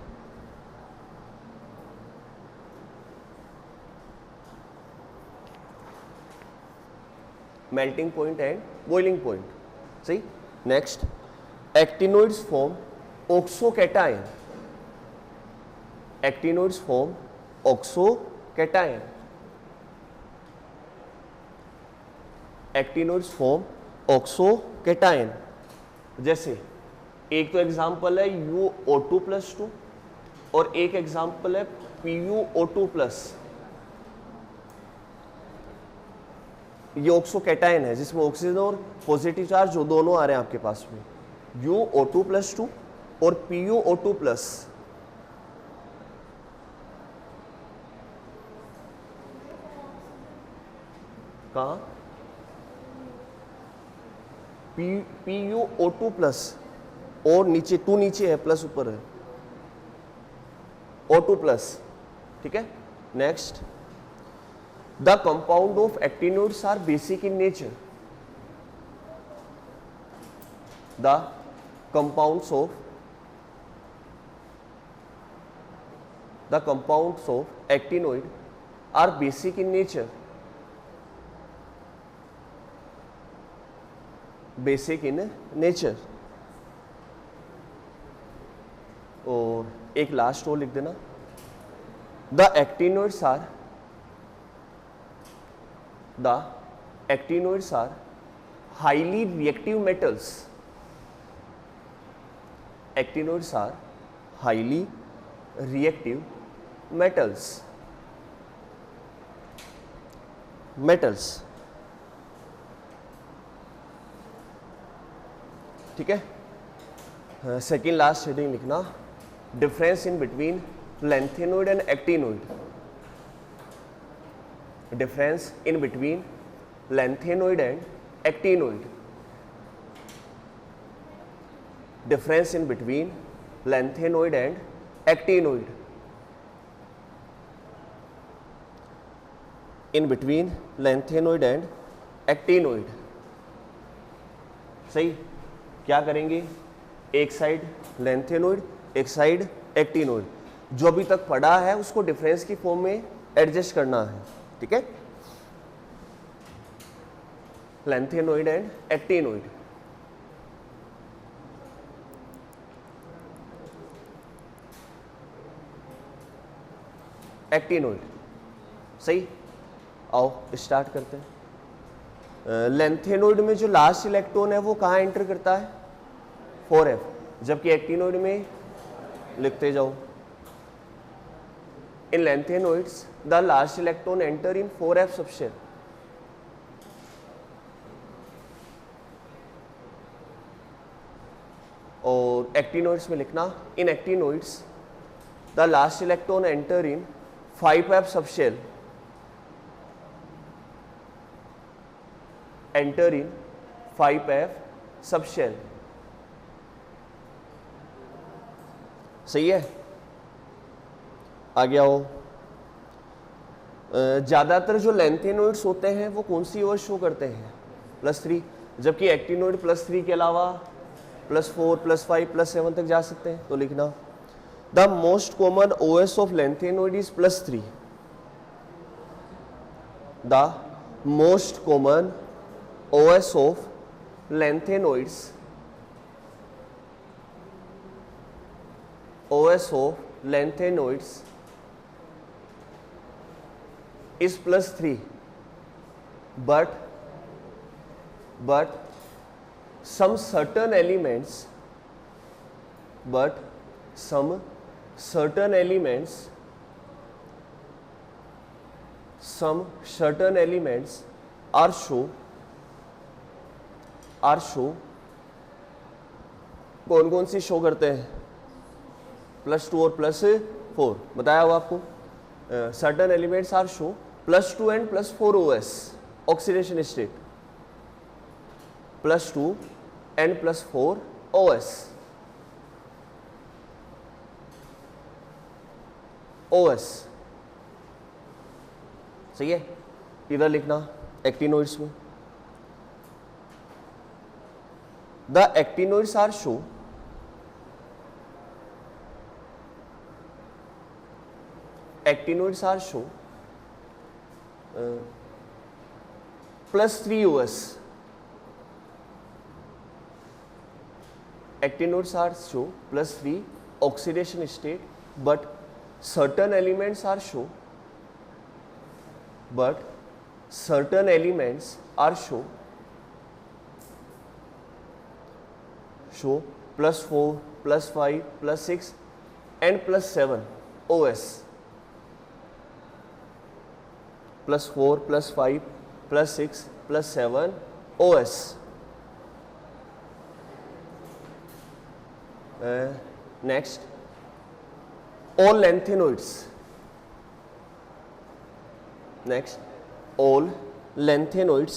Melting point and boiling point. सही। Next, actinoids form oxocation. Actinoids form oxocation. Actinoids form oxocation. जैसे एक तो एग्जांपल है UO2+2 और एक एग्जांपल है PuO2+। ये ऑक्सोकैटायन है जिसमें ऑक्सीजन और पॉजिटिव चार्ज जो दोनों आ रहे हैं आपके पास में, UO2+2 और PuO2+। कहाँ? PuO2+ और नीचे 2 नीचे है, प्लस ऊपर है, O2+। ठीक है, next, the compound of actinoids are basic in nature. The compounds of actinoid are basic in nature. Basic in nature. और एक लास्ट वो लिख देना, the actinoids are highly reactive metals. Actinoids are highly reactive metals. ठीक है, सेकेंड लास्ट हेडिंग लिखना, difference in between lanthanoid and actinoid. Difference in between lanthanoid and actinoid. Difference in between lanthanoid and actinoid. In between lanthanoid and actinoid. सही, क्या करेंगे, एक साइड लैंथेनोइड, एक साइड एक्टिनोइड। जो अभी तक पढ़ा है उसको डिफरेंस की फॉर्म में एडजस्ट करना है। ठीक है, लैंथेनोइड एंड एक्टिनोइड। एक्टिनोइड, सही, आओ स्टार्ट करते हैं। लैंथेनोइड में जो लास्ट इलेक्ट्रॉन है वो कहाँ एंटर करता है, 4f, जबकि एक्टिनोइड में लिखते जाओ, in lanthanoids the last electron enter in 4f subshell. और एक्टिनोइड्स में लिखना, in actinoids the last electron enter in 5f subshell. Enter in 5f subshell. सही है, आगे आओ। ज्यादातर जो लैंथेनोइड्स होते हैं वो कौन सी ओवर शो करते हैं, +3, जबकि एक्टिनोइड +3 के अलावा +4, +5, +7 तक जा सकते हैं। तो लिखना, the most common OS of lanthanoid is +3. The most common OS of lanthanoids is +3, but some certain elements are show कौन कौन सी शो करते हैं, +2 और +4 बताया हुआ आपको। Certain elements are show +2 and +4 OS oxidation state, +2 and +4 OS सही है। इधर लिखना एक्टिनोइड्स में, the actinoids are show +3 OS। Actinoids are show +3 oxidation state, but certain elements are show +4, +5, +6 and +7 OS, +4, +5, +6, plus 7 OS। Next all lanthanoids, next all lanthanoids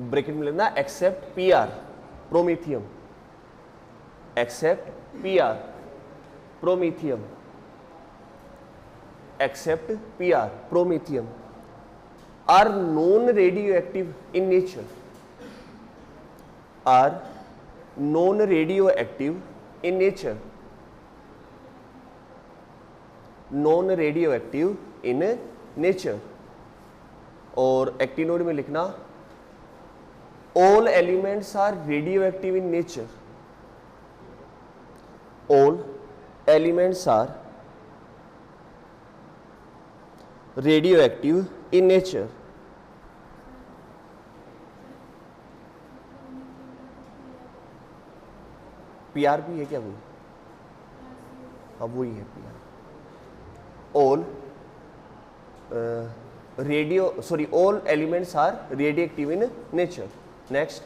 bracket में लिखना except Pr promethium, except Pr promethium, except Pr promethium are non radioactive in nature, are non radioactive in nature, non radioactive in nature. और एक्टिनोड में लिखना all elements are radioactive in nature, all elements are radioactive in nature. PR भी है क्या वो? हाँ वही है PR. All radio sorry all elements are radioactive in nature. Next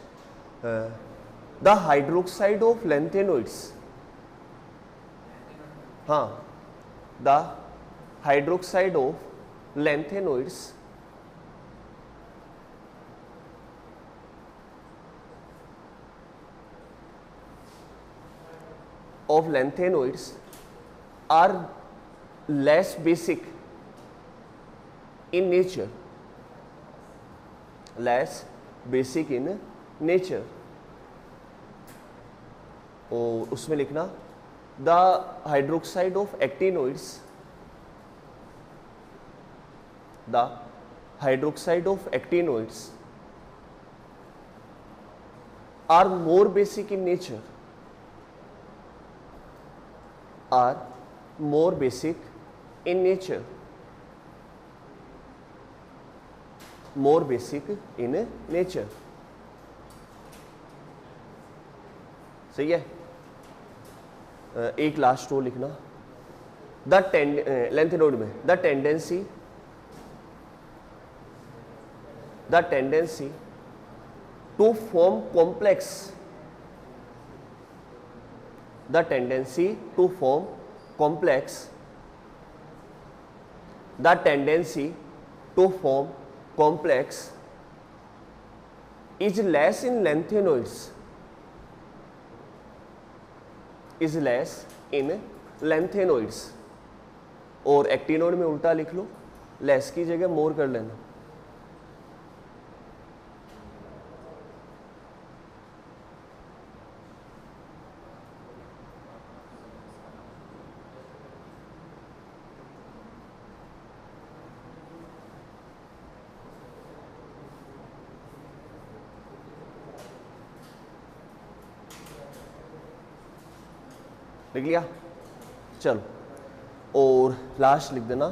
the hydroxide of lanthanoids, हाँ the hydroxide of lanthanoids of lanthanoids are less basic in nature, less basic in nature। और उसमें लिखना the hydroxide of actinoids, the hydroxide of actinoids are more basic in nature, are more basic in nature, more basic in nature। सही है। एक लास्ट रो लिखना द लैंथेनोइड में the tendency to form complex, the tendency to form complex, the tendency to form complex is less in lanthanoids, is less in lanthanoids। और एक्टिनोइड में उल्टा लिख लो, लेस की जगह मोर कर लेना। लिख लिया? चलो और लास्ट लिख देना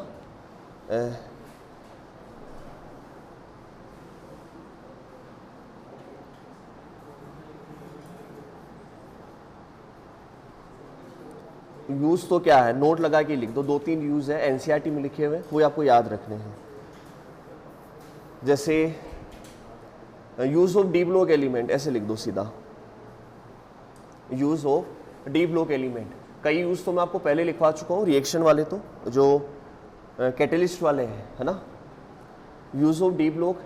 यूज तो क्या है, नोट लगा के लिख दो। 2-3 यूज है एनसीईआरटी में लिखे हुए, वो आपको याद रखने हैं। जैसे use of D block element, ऐसे लिख दो सीधा, use of D block element. कई यूज तो मैं आपको पहले लिखवा चुका हूँ, रिएक्शन वाले तो जो कैटलिस्ट वाले हैं, है ना। Use of D block,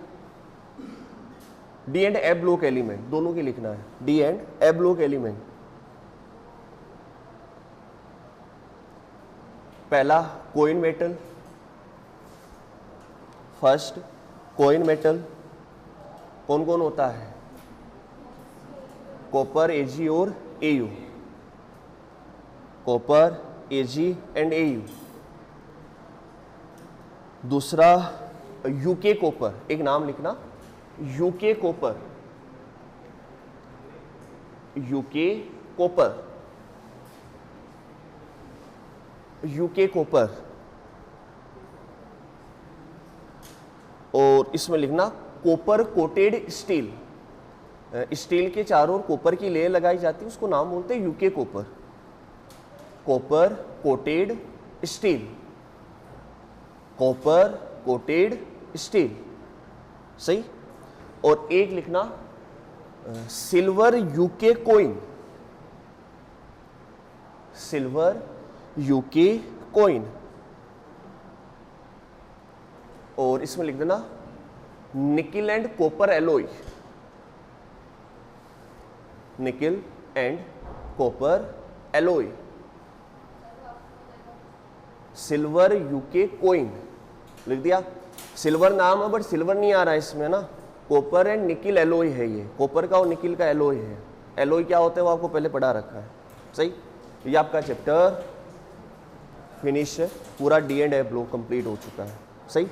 D and A block element दोनों की लिखना है, D and A block element. पहला coin metal, first coin metal कौन कौन होता है, कॉपर, एजी और AU, copper, AG and AU. दूसरा यूके कॉपर, एक नाम लिखना, UK copper, UK copper, UK copper. और इसमें लिखना कॉपर कोटेड स्टील, स्टील के चारों ओर कॉपर की लेयर लगाई जाती है, उसको नाम बोलते हैं UK copper, copper coated steel, copper coated steel. सही। और एक लिखना silver UK coin, silver UK coin. और इसमें लिख देना nickel and copper alloy, nickel and copper alloy, silver UK coin लिख दिया। सिल्वर नाम है बट सिल्वर नहीं आ रहा है इसमें ना, कॉपर एंड निकिल एलोय है, ये कॉपर का और निकिल का एलोय है। एलोय क्या होता है वो आपको पहले पढ़ा रखा है, सही। ये आपका चैप्टर फिनिश है, पूरा D and F block complete हो चुका है, सही।